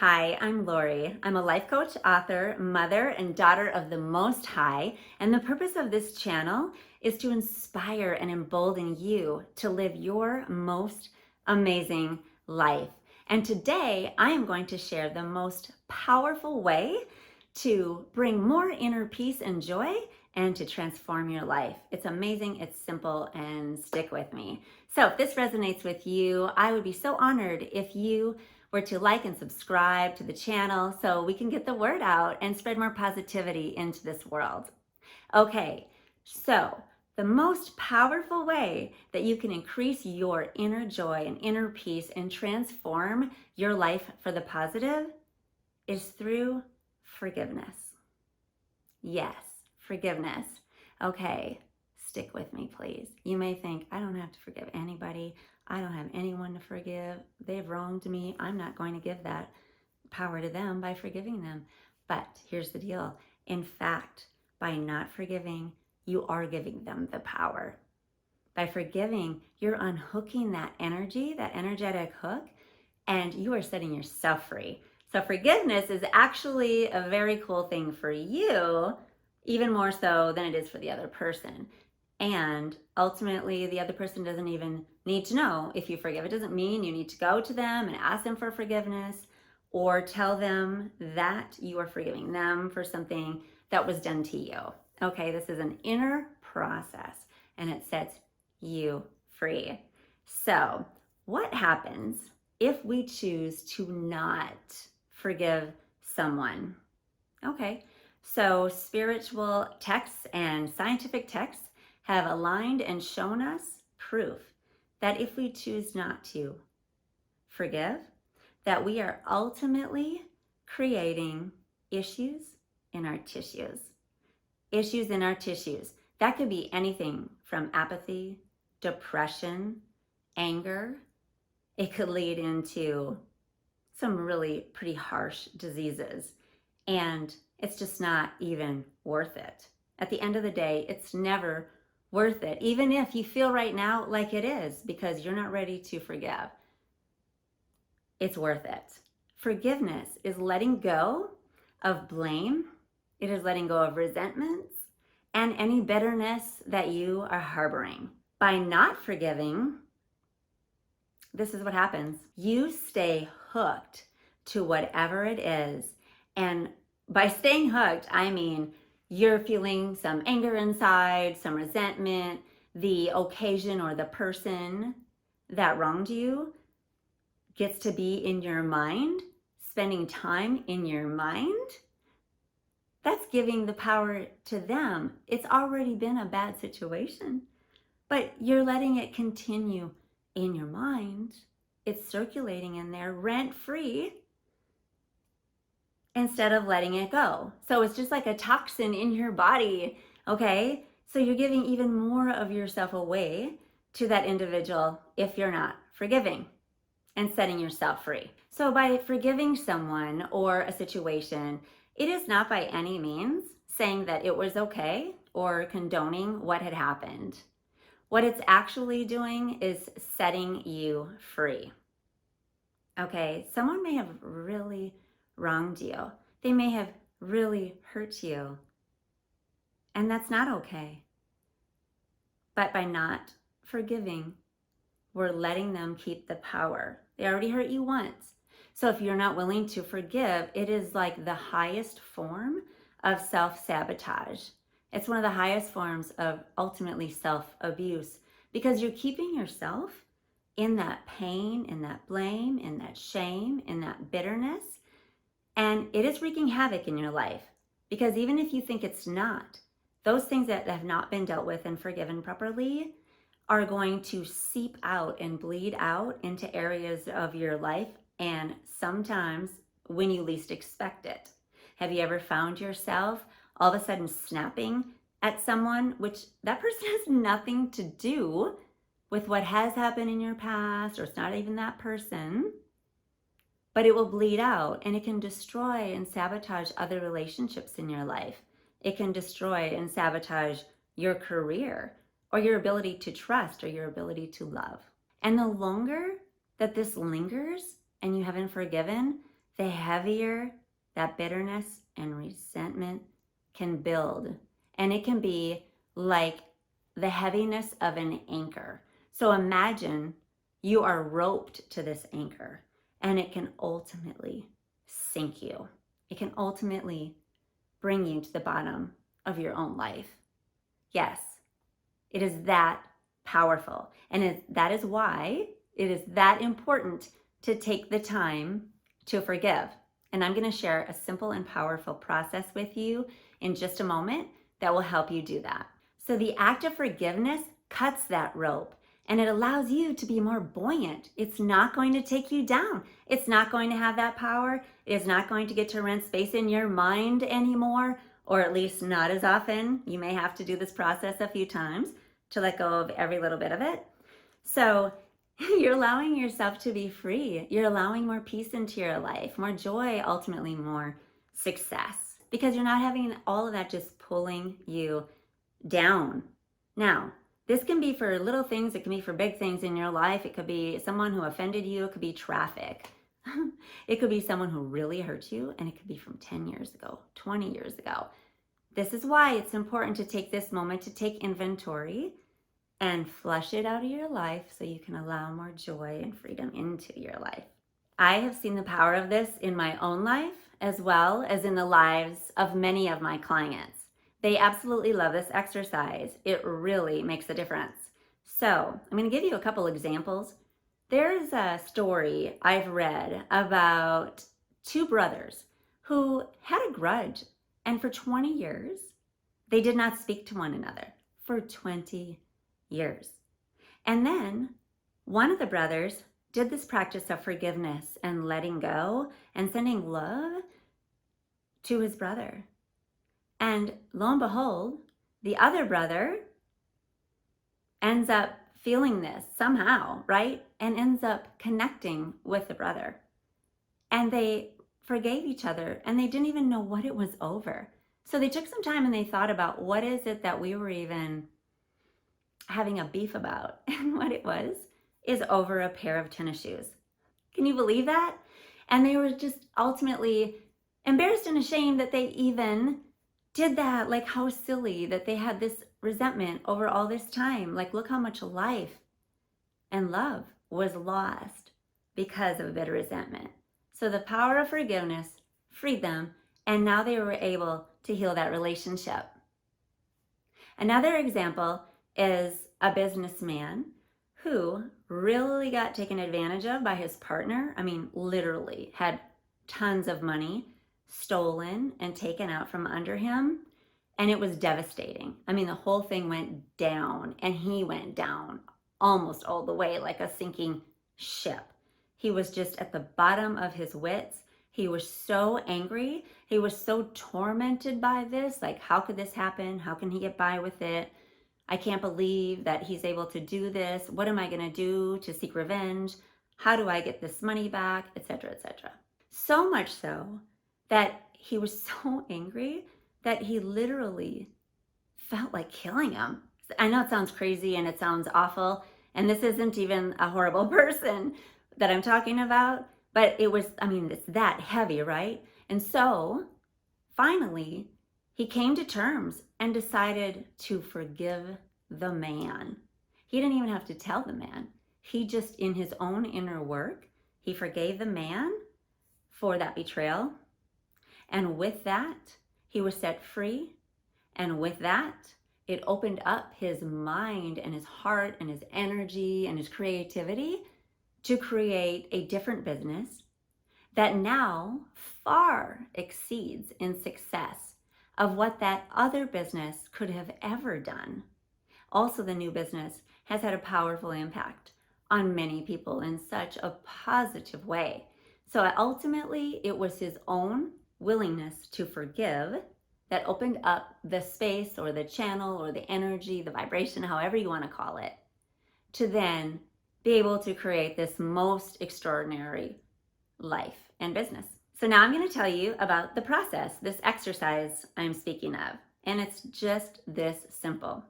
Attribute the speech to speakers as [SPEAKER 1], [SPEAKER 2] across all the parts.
[SPEAKER 1] Hi, I'm Lori. I'm a life coach, author, mother, and daughter of the Most High. And the purpose of this channel is to inspire and embolden you to live your most amazing life. And today I am going to share the most powerful way to bring more inner peace and joy and to transform your life. It's amazing, it's simple, and stick with me. So if this resonates with you, I would be so honored if you were to like and subscribe to the channel so we can get the word out and spread more positivity into this world. Okay, so the most powerful way that you can increase your inner joy and inner peace and transform your life for the positive is through forgiveness. Yes, forgiveness. Okay, stick with me, please. You may think, I don't have to forgive anybody. I don't have anyone to forgive. They've wronged me. I'm not going to give that power to them by forgiving them. But here's the deal. In fact, by not forgiving, you are giving them the power. By forgiving, you're unhooking that energy, that energetic hook, and you are setting yourself free. So forgiveness is actually a very cool thing for you, even more so than it is for the other person. And ultimately, the other person doesn't even need to know if you forgive. It doesn't mean you need to go to them and ask them for forgiveness or tell them that you are forgiving them for something that was done to you. Okay, this is an inner process and it sets you free. So, what happens if we choose to not forgive someone? Okay, so spiritual texts and scientific texts have aligned and shown us proof that if we choose not to forgive, that we are ultimately creating issues in our tissues. Issues in our tissues. That could be anything from apathy, depression, anger. It could lead into some really pretty harsh diseases. And it's just not even worth it. At the end of the day, it's never worth it, even if you feel right now like it is, because you're not ready to forgive. It's worth it. Forgiveness is letting go of blame. It is letting go of resentments and any bitterness that you are harboring. By not forgiving, this is what happens. You stay hooked to whatever it is. And by staying hooked, I mean you're feeling some anger inside, some resentment, the occasion or the person that wronged you gets to be in your mind, spending time in your mind. That's giving the power to them. It's already been a bad situation, but you're letting it continue in your mind. It's circulating in there rent free instead of letting it go. So it's just like a toxin in your body, okay? So you're giving even more of yourself away to that individual if you're not forgiving and setting yourself free. So by forgiving someone or a situation, it is not by any means saying that it was okay or condoning what had happened. What it's actually doing is setting you free. Okay, someone may have really wronged you. They may have really hurt you. And that's not okay. But by not forgiving, we're letting them keep the power. They already hurt you once. So if you're not willing to forgive, it is like the highest form of self-sabotage. It's one of the highest forms of ultimately self-abuse because you're keeping yourself in that pain, in that blame, in that shame, in that bitterness. And it is wreaking havoc in your life because even if you think it's not, those things that have not been dealt with and forgiven properly are going to seep out and bleed out into areas of your life, and sometimes when you least expect it. Have you ever found yourself all of a sudden snapping at someone, which that person has nothing to do with what has happened in your past, or it's not even that person, but it will bleed out and it can destroy and sabotage other relationships in your life. It can destroy and sabotage your career or your ability to trust or your ability to love. And the longer that this lingers and you haven't forgiven, the heavier that bitterness and resentment can build. And it can be like the heaviness of an anchor. So imagine you are roped to this anchor and it can ultimately sink you. It can ultimately bring you to the bottom of your own life. Yes, it is that powerful. And that is why it is that important to take the time to forgive. And I'm going to share a simple and powerful process with you in just a moment that will help you do that. So the act of forgiveness cuts that rope and it allows you to be more buoyant. It's not going to take you down. It's not going to have that power. It is not going to get to rent space in your mind anymore, or at least not as often. You may have to do this process a few times to let go of every little bit of it. So you're allowing yourself to be free. You're allowing more peace into your life, more joy, ultimately more success, because you're not having all of that just pulling you down. Now, this can be for little things. It can be for big things in your life. It could be someone who offended you. It could be traffic. It could be someone who really hurt you, and it could be from 10 years ago, 20 years ago. This is why it's important to take this moment to take inventory and flush it out of your life so you can allow more joy and freedom into your life. I have seen the power of this in my own life as well as in the lives of many of my clients. They absolutely love this exercise. It really makes a difference. So I'm going to give you a couple examples. There's a story I've read about two brothers who had a grudge, and for 20 years, they did not speak to one another for 20 years. And then one of the brothers did this practice of forgiveness and letting go and sending love to his brother. And lo and behold, the other brother ends up feeling this somehow, right? And ends up connecting with the brother. And they forgave each other and they didn't even know what it was over. So they took some time and they thought about what is it that we were even having a beef about. And what it was is over a pair of tennis shoes. Can you believe that? And they were just ultimately embarrassed and ashamed that they even did that. Like, how silly that they had this resentment over all this time. Like, look how much life and love was lost because of a bit of resentment. So the power of forgiveness freed them, and now they were able to heal that relationship. Another example is a businessman who really got taken advantage of by his partner. I mean, literally had tons of money stolen and taken out from under him. And it was devastating. I mean, the whole thing went down, and he went down almost all the way like a sinking ship. He was just at the bottom of his wits. He was so angry. He was so tormented by this. Like, how could this happen? How can he get by with it? I can't believe that he's able to do this. What am I going to do to seek revenge? How do I get this money back? Etc., etc. So much so that he was so angry that he literally felt like killing him. I know it sounds crazy and it sounds awful, and this isn't even a horrible person that I'm talking about, but it was, I mean, it's that heavy, right? And so finally, he came to terms and decided to forgive the man. He didn't even have to tell the man. He just, in his own inner work, he forgave the man for that betrayal. And with that, he was set free. And with that, it opened up his mind and his heart and his energy and his creativity to create a different business that now far exceeds in success of what that other business could have ever done. Also, the new business has had a powerful impact on many people in such a positive way. So ultimately, it was his own willingness to forgive that opened up the space or the channel or the energy, the vibration, however you want to call it, to then be able to create this most extraordinary life and business. So now I'm going to tell you about the process, this exercise I'm speaking of. And it's just this simple.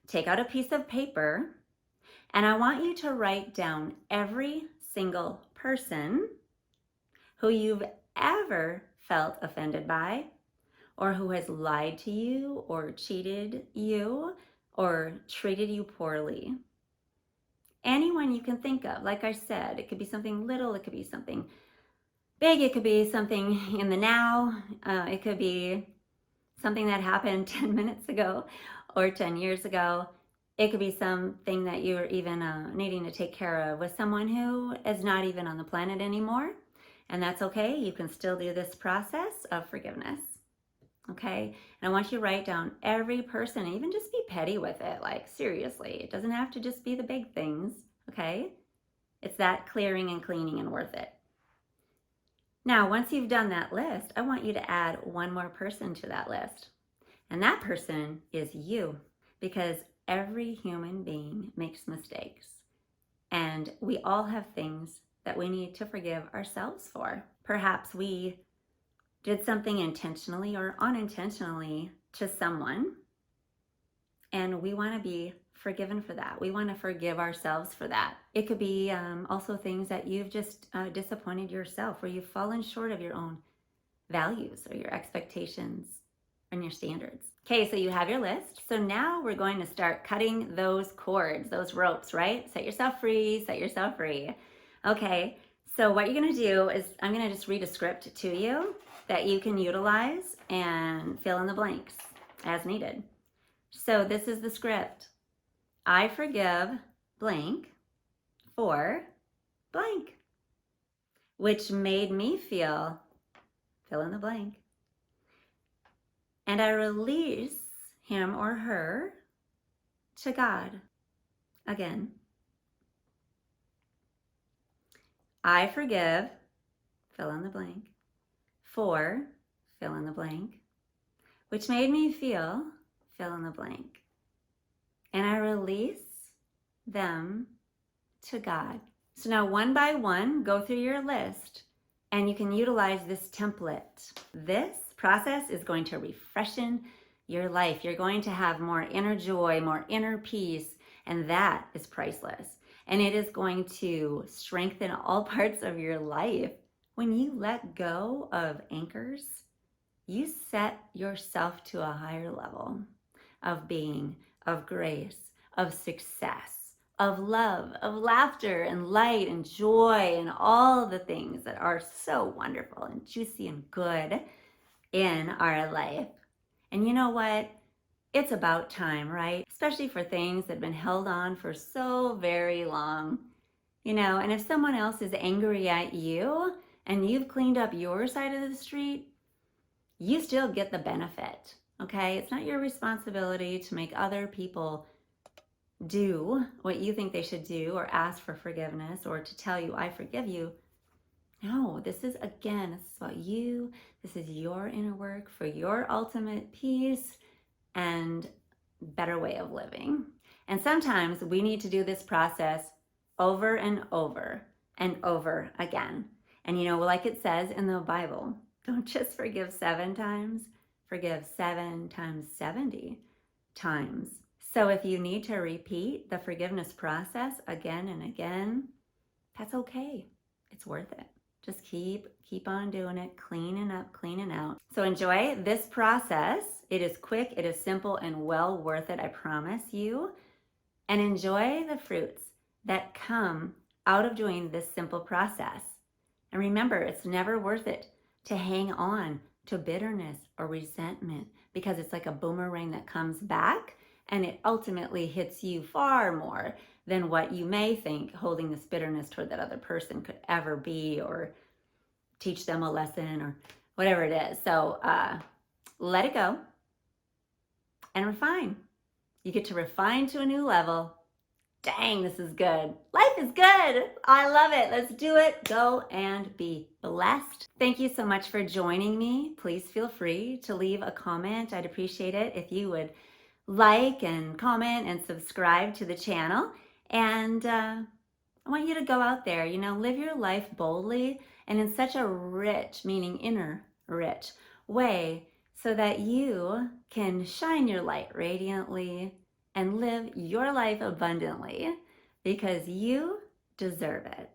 [SPEAKER 1] Take out a piece of paper, and I want you to write down every single person who you've ever felt offended by, or who has lied to you or cheated you or treated you poorly. Anyone you can think of. Like I said, it could be something little, it could be something big, it could be something in the now, it could be something that happened 10 minutes ago or 10 years ago. It could be something that you're even needing to take care of with someone who is not even on the planet anymore. And that's okay. You can still do this process of forgiveness. Okay. And I want you to write down every person, even just be petty with it. Like, seriously, it doesn't have to just be the big things. Okay. It's that clearing and cleaning and worth it. Now, once you've done that list, I want you to add one more person to that list. And that person is you, because every human being makes mistakes. And we all have things that we need to forgive ourselves for. Perhaps we did something intentionally or unintentionally to someone, and we want to be forgiven for that. We want to forgive ourselves for that. It could be also things that you've just disappointed yourself, where you've fallen short of your own values or your expectations and your standards. Okay, so you have your list. So now we're going to start cutting those cords, those ropes, right? Set yourself free, set yourself free. Okay, so what you're gonna do is I'm gonna just read a script to you that you can utilize and fill in the blanks as needed. So this is the script. I forgive blank for blank, which made me feel, fill in the blank. And I release him or her to God. Again, I forgive, fill in the blank, for, fill in the blank, which made me feel, fill in the blank. And I release them to God. So now one by one, go through your list and you can utilize this template. This process is going to refreshen your life. You're going to have more inner joy, more inner peace, and that is priceless. And it is going to strengthen all parts of your life. When you let go of anchors, you set yourself to a higher level of being, of grace, of success, of love, of laughter and light and joy and all the things that are so wonderful and juicy and good in our life. And you know what? It's about time, right? Especially for things that have been held on for so very long. You know, and if someone else is angry at you and you've cleaned up your side of the street, you still get the benefit, okay? It's not your responsibility to make other people do what you think they should do or ask for forgiveness or to tell you, I forgive you. No, this is about you. This is your inner work for your ultimate peace and better way of living. And sometimes we need to do this process over and over and over again. And you know, like it says in the Bible, don't just forgive 7 times, forgive 7 times 70 times. So if you need to repeat the forgiveness process again and again, that's okay. It's worth it. Just keep on doing it, cleaning up, cleaning out. So enjoy this process. It is quick, it is simple, and well worth it, I promise you. And enjoy the fruits that come out of doing this simple process. And remember, it's never worth it to hang on to bitterness or resentment, because it's like a boomerang that comes back and it ultimately hits you far more than what you may think holding this bitterness toward that other person could ever be, or teach them a lesson or whatever it is. So let it go and refine. You get to refine to a new level. Dang, this is good. Life is good. I love it. Let's do it. Go and be blessed. Thank you so much for joining me. Please feel free to leave a comment. I'd appreciate it if you would like and comment and subscribe to the channel. And I want you to go out there, live your life boldly and in such a rich, meaning inner rich way, so that you can shine your light radiantly and live your life abundantly, because you deserve it.